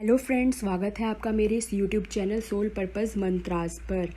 Hello friends, स्वागत है आपका मेरे इस YouTube channel soul purpose mantras पर।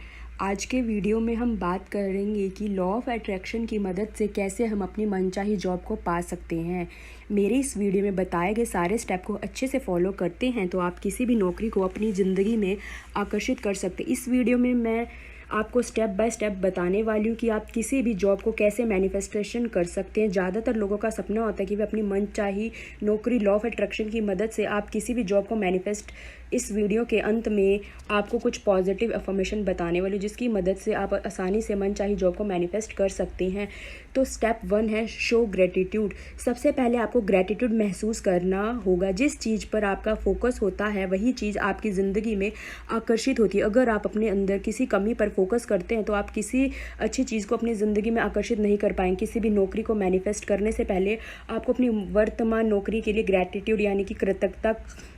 आज के वीडियो में हम बात करेंगे कि लॉ ऑफ अट्रैक्शन की मदद से कैसे हम अपनी मनचाही जॉब को पा सकते हैं। मेरे इस वीडियो में बताए गए सारे स्टेप को अच्छे से फॉलो करते हैं तो आप किसी भी नौकरी को अपनी ज़िंदगी में आकर्षित कर सकते हैं। इस वीडियो में मैं आपको स्टेप बाय स्टेप बताने वाली हूँ कि आप किसी भी जॉब को कैसे मैनिफेस्टेशन कर सकते हैं। ज़्यादातर लोगों का सपना होता है कि वे अपनी मनचाही नौकरी लॉ ऑफ अट्रैक्शन की मदद से आप किसी भी जॉब को मैनिफेस्ट। इस वीडियो के अंत में आपको कुछ पॉजिटिव अफर्मेशन बताने वाली हूँ जिसकी मदद से आप आसानी से मनचाही जॉब को मैनिफेस्ट कर सकते हैं। तो स्टेप 1 है शो ग्रेटिट्यूड। सबसे पहले आपको ग्रेटिट्यूड महसूस करना होगा। जिस चीज़ पर आपका फोकस होता है वही चीज़ आपकी ज़िंदगी में आकर्षित होती है। अगर आप अपने अंदर किसी कमी पर फोकस करते हैं तो आप किसी अच्छी चीज़ को अपनी ज़िंदगी में आकर्षित नहीं कर पाएंगे। किसी भी नौकरी को मैनिफेस्ट करने से पहले आपको अपनी वर्तमान नौकरी के लिए ग्रेटिट्यूड यानी कि कृतज्ञता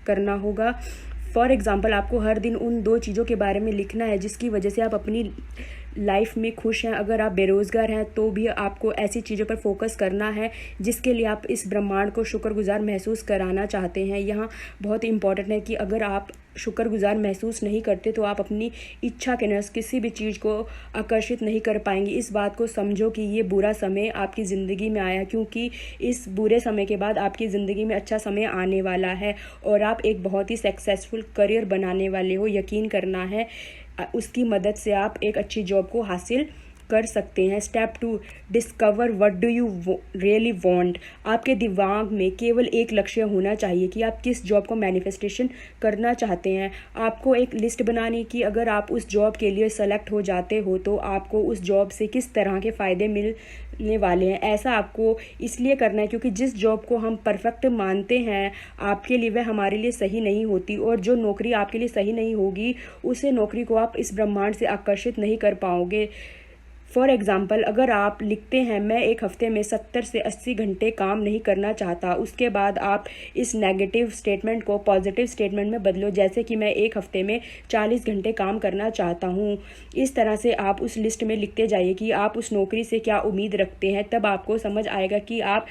करना होगा। फॉर एग्ज़ाम्पल, आपको हर दिन उन 2 चीज़ों के बारे में लिखना है जिसकी वजह से आप अपनी लाइफ में खुश हैं। अगर आप बेरोज़गार हैं तो भी आपको ऐसी चीज़ों पर फोकस करना है जिसके लिए आप इस ब्रह्मांड को शुक्रगुजार महसूस कराना चाहते हैं। यहाँ बहुत इंपॉर्टेंट है कि अगर आप शुक्रगुजार महसूस नहीं करते तो आप अपनी इच्छा के नस किसी भी चीज़ को आकर्षित नहीं कर पाएंगे। इस बात को समझो कि ये बुरा समय आपकी ज़िंदगी में आया, क्योंकि इस बुरे समय के बाद आपकी ज़िंदगी में अच्छा समय आने वाला है और आप एक बहुत ही सक्सेसफुल करियर बनाने वाले हो। यकीन करना है, उसकी मदद से आप एक अच्छी जॉब को हासिल कर सकते हैं। Step 2, discover what do you really want. आपके दिमाग में केवल एक लक्ष्य होना चाहिए कि आप किस जॉब को मैनिफेस्टेशन करना चाहते हैं। आपको एक लिस्ट बनानी कि अगर आप उस जॉब के लिए सेलेक्ट हो जाते हो तो आपको उस जॉब से किस तरह के फ़ायदे मिलने वाले हैं। ऐसा आपको इसलिए करना है क्योंकि जिस जॉब को हम परफेक्ट मानते हैं आपके लिए वह हमारे लिए सही नहीं होती, और जो नौकरी आपके लिए सही नहीं होगी उसे नौकरी को आप इस ब्रह्मांड से आकर्षित नहीं कर पाओगे। फॉर एग्ज़ाम्पल, अगर आप लिखते हैं मैं एक हफ़्ते में 70 से 80 घंटे काम नहीं करना चाहता, उसके बाद आप इस नेगेटिव स्टेटमेंट को पॉजिटिव स्टेटमेंट में बदलो, जैसे कि मैं एक हफ़्ते में 40 घंटे काम करना चाहता हूँ। इस तरह से आप उस लिस्ट में लिखते जाइए कि आप उस नौकरी से क्या उम्मीद रखते हैं। तब आपको समझ आएगा कि आप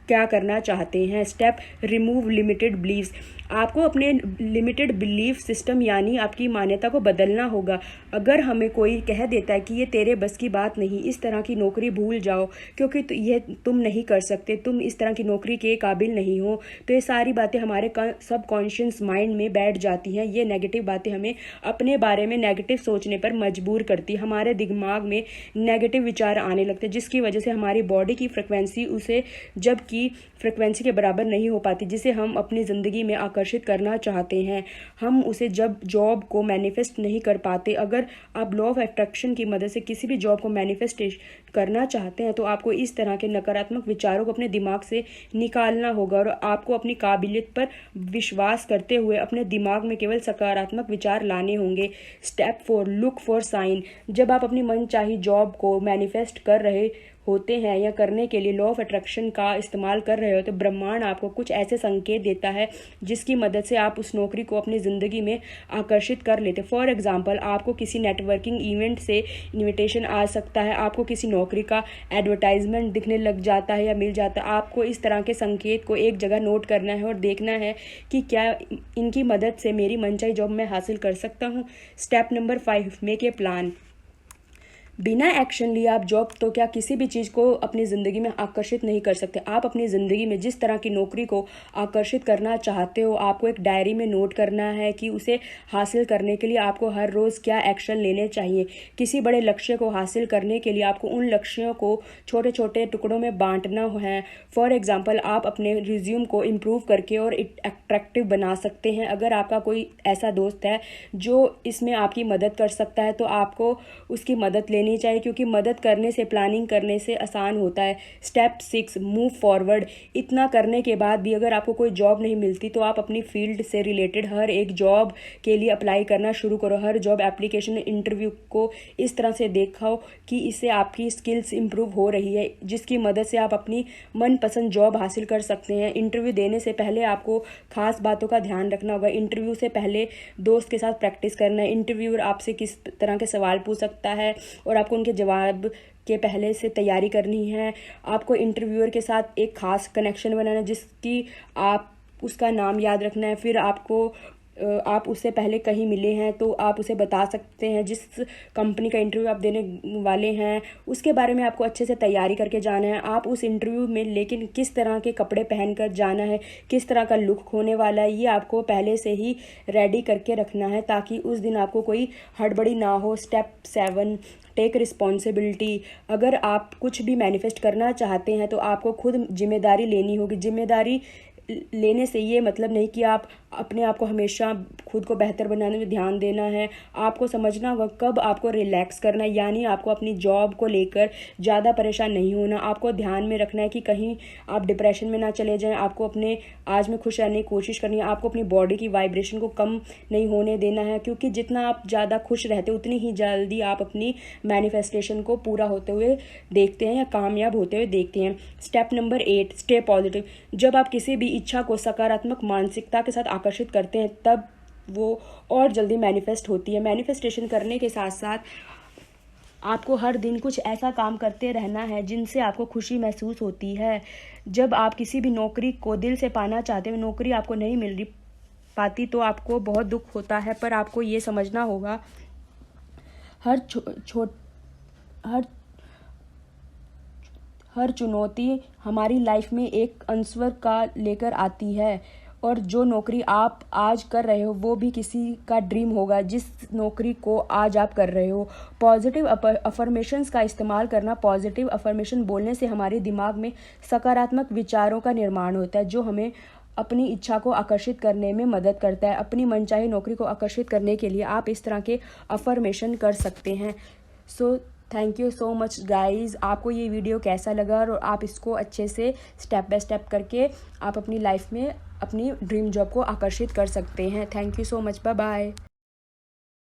क्या करना चाहते हैं। Step remove limited beliefs. आपको अपने लिमिटेड बिलीफ सिस्टम यानी आपकी मान्यता को बदलना होगा। अगर हमें कोई कह देता है कि ये तेरे बस की बात नहीं, इस तरह की नौकरी भूल जाओ क्योंकि ये तुम नहीं कर सकते, तुम इस तरह की नौकरी के काबिल नहीं हो, तो ये सारी बातें हमारे सबकॉन्शियस माइंड में बैठ जाती हैं। ये नेगेटिव बातें हमें अपने बारे में नेगेटिव सोचने पर मजबूर करती। हमारे दिमाग में नेगेटिव विचार आने लगते जिसकी वजह से हमारी बॉडी की फ्रिक्वेंसी उसे जबकि फ्रिक्वेंसी के बराबर नहीं हो पाती जिसे हम अपनी ज़िंदगी में आकर्षित करना चाहते हैं। हम उसे जब जॉब को मैनिफेस्ट नहीं कर पाते। अगर आप लॉ ऑफ अट्रैक्शन की मदद से किसी भी जॉब को मैनिफेस्ट करना चाहते हैं तो आपको इस तरह के नकारात्मक विचारों को अपने दिमाग से निकालना होगा और आपको अपनी काबिलियत पर विश्वास करते हुए अपने दिमाग में केवल सकारात्मक विचार लाने होंगे। Step 4, look for sign. जब आप अपनी मनचाही जॉब को मैनिफेस्ट कर रहे होते हैं या करने के लिए लॉ ऑफ अट्रैक्शन का इस्तेमाल कर रहे हो तो ब्रह्मांड आपको कुछ ऐसे संकेत देता है जिसकी मदद से आप उस नौकरी को अपनी ज़िंदगी में आकर्षित कर लेते। फॉर एग्जांपल, आपको किसी नेटवर्किंग इवेंट से इनविटेशन आ सकता है, आपको किसी नौकरी का एडवर्टाइजमेंट दिखने लग जाता है या मिल जाता है। आपको इस तरह के संकेत को एक जगह नोट करना है और देखना है कि क्या इनकी मदद से मेरी मनचाही जॉब मैं हासिल कर सकता हूँ। Step number 5, make a plan. बिना एक्शन लिए आप जॉब तो क्या किसी भी चीज़ को अपनी ज़िंदगी में आकर्षित नहीं कर सकते। आप अपनी ज़िंदगी में जिस तरह की नौकरी को आकर्षित करना चाहते हो आपको एक डायरी में नोट करना है कि उसे हासिल करने के लिए आपको हर रोज़ क्या एक्शन लेने चाहिए। किसी बड़े लक्ष्य को हासिल करने के लिए आपको उन लक्ष्यों को छोटे छोटे टुकड़ों में बांटना है। फॉर एग्ज़ाम्पल, आप अपने रिज्यूम को इम्प्रूव करके और अट्रैक्टिव बना सकते हैं। अगर आपका कोई ऐसा दोस्त है जो इसमें आपकी मदद कर सकता है तो आपको उसकी मदद लेनी चाहिए, क्योंकि मदद करने से प्लानिंग करने से आसान होता है। Step 6, move forward. इतना करने के बाद भी अगर आपको कोई जॉब नहीं मिलती तो आप अपनी फील्ड से रिलेटेड हर एक जॉब के लिए अप्लाई करना शुरू करो। हर जॉब एप्लीकेशन इंटरव्यू को इस तरह से देखो कि इससे आपकी स्किल्स इंप्रूव हो रही है जिसकी मदद से आप अपनी मनपसंद जॉब हासिल कर सकते हैं। इंटरव्यू देने से पहले आपको खास बातों का ध्यान रखना होगा। इंटरव्यू से पहले दोस्त के साथ प्रैक्टिस करना है। इंटरव्यूअर आपसे किस तरह के सवाल पूछ सकता है और आपको उनके जवाब के पहले से तैयारी करनी है। आपको इंटरव्यूअर के साथ एक ख़ास कनेक्शन बनाना जिसकी आप उसका नाम याद रखना है। फिर आप उससे पहले कहीं मिले हैं तो आप उसे बता सकते हैं। जिस कंपनी का इंटरव्यू आप देने वाले हैं उसके बारे में आपको अच्छे से तैयारी करके जाना है। आप उस इंटरव्यू में लेकिन किस तरह के कपड़े पहनकर जाना है, किस तरह का लुक होने वाला है, ये आपको पहले से ही रेडी करके रखना है ताकि उस दिन आपको कोई हड़बड़ी ना हो। Step 7, take responsibility. अगर आप कुछ भी मैनिफेस्ट करना चाहते हैं तो आपको खुद जिम्मेदारी लेनी होगी। जिम्मेदारी लेने से ये मतलब नहीं कि आप अपने आप को हमेशा खुद को बेहतर बनाने में ध्यान देना है। आपको समझना होगा कब आपको रिलैक्स करना है, यानी आपको अपनी जॉब को लेकर ज़्यादा परेशान नहीं होना। आपको ध्यान में रखना है कि कहीं आप डिप्रेशन में ना चले जाएं। आपको अपने आज में खुश रहने की कोशिश करनी है। आपको अपनी बॉडी की वाइब्रेशन को कम नहीं होने देना है, क्योंकि जितना आप ज़्यादा खुश रहते हो उतनी ही जल्दी आप अपनी मैनिफेस्टेशन को पूरा होते हुए देखते हैं या कामयाब होते हुए देखते हैं। Step number 8, stay positive. जब आप किसी भी इच्छा को सकारात्मक मानसिकता के साथ आकर्षित करते हैं तब वो और जल्दी मैनिफेस्ट होती है। मैनिफेस्टेशन करने के साथ साथ आपको हर दिन कुछ ऐसा काम करते रहना है जिनसे आपको खुशी महसूस होती है। जब आप किसी भी नौकरी को दिल से पाना चाहते हो, नौकरी आपको नहीं मिल पाती तो आपको बहुत दुख होता है, पर आपको ये समझना होगा हर चुनौती हमारी लाइफ में एक अवसर का लेकर आती है, और जो नौकरी आप आज कर रहे हो वो भी किसी का ड्रीम होगा जिस नौकरी को आज आप कर रहे हो। पॉजिटिव अफर्मेशंस का इस्तेमाल करना। पॉजिटिव अफर्मेशन बोलने से हमारे दिमाग में सकारात्मक विचारों का निर्माण होता है जो हमें अपनी इच्छा को आकर्षित करने में मदद करता है। अपनी मनचाही नौकरी को आकर्षित करने के लिए आप इस तरह के अफर्मेशन कर सकते हैं। So thank you so much guys. आपको ये वीडियो कैसा लगा और आप इसको अच्छे से स्टेप बाय स्टेप करके आप अपनी लाइफ में अपनी ड्रीम जॉब को आकर्षित कर सकते हैं। Thank you so much, bye bye.